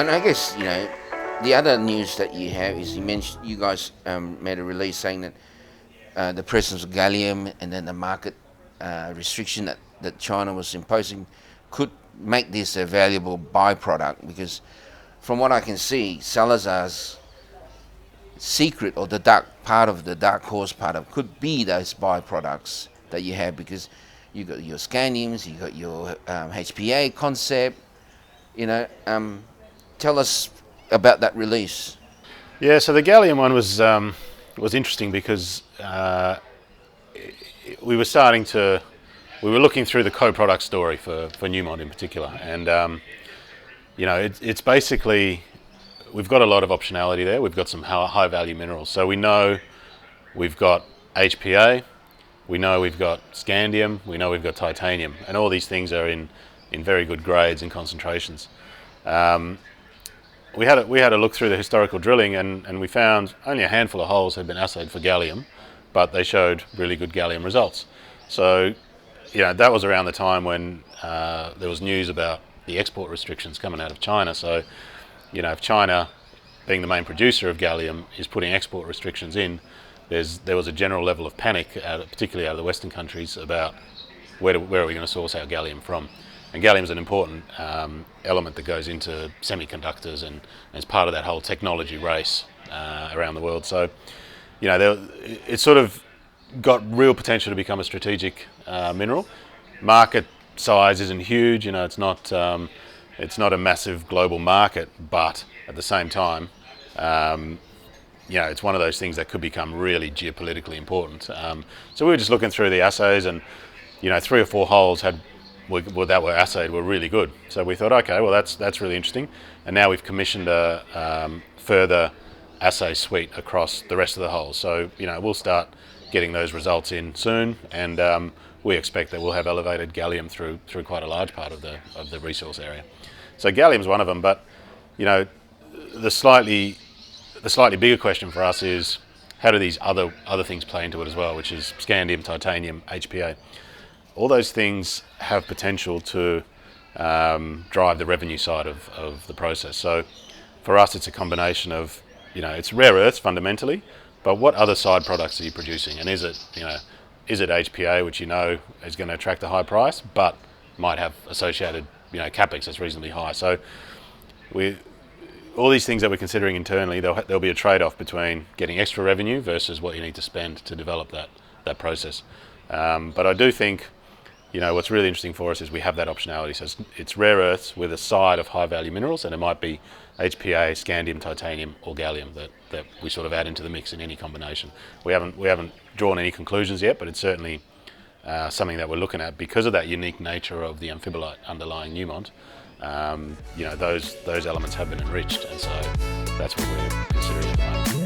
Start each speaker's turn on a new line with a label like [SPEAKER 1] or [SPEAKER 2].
[SPEAKER 1] And I guess, the other news that you have is you guys made a release saying that the presence of gallium and then the market restriction that China was imposing could make this a valuable byproduct, because from what I can see, Salazar's secret, or the dark horse part of, could be those byproducts that you have, because you got your scandiums, you got your HPA concept. Tell us about that release.
[SPEAKER 2] Yeah, so the gallium one was interesting because we were looking through the co-product story for Newmont in particular, and it's basically, we've got a lot of optionality there. We've got some high value minerals, so we know we've got HPA, we know we've got scandium, we know we've got titanium, and all these things are in very good grades and concentrations. We had a look through the historical drilling, and we found only a handful of holes had been assayed for gallium, but they showed really good gallium results. So, that was around the time when there was news about the export restrictions coming out of China. So, if China, being the main producer of gallium, is putting export restrictions in, there was a general level of panic, particularly out of the Western countries, about where are we going to source our gallium from. And gallium is an important element that goes into semiconductors and is part of that whole technology race around the world. So, it sort of got real potential to become a strategic mineral. Market size isn't huge, it's not a massive global market, but at the same time, it's one of those things that could become really geopolitically important. So we were just looking through the assays, and 3 or 4 holes that were assayed were really good. So we thought, okay, well that's really interesting. And now we've commissioned a further assay suite across the rest of the holes. So we'll start getting those results in soon, and we expect that we'll have elevated gallium through quite a large part of the resource area. So gallium's one of them, but the slightly bigger question for us is, how do these other things play into it as well, which is scandium, titanium, HPA. All those things have potential to drive the revenue side of the process. So for us, it's a combination of, it's rare earths fundamentally, but what other side products are you producing? And is it HPA, which is going to attract a high price, but might have associated, capex that's reasonably high. So all these things that we're considering internally, there'll be a trade-off between getting extra revenue versus what you need to spend to develop that process. But I do think, what's really interesting for us is we have that optionality. So it's rare earths with a side of high value minerals, and it might be HPA, scandium, titanium, or gallium that we sort of add into the mix in any combination. We haven't drawn any conclusions yet, but it's certainly something that we're looking at because of that unique nature of the amphibolite underlying Newmont. Those elements have been enriched, and so that's what we're considering at the moment.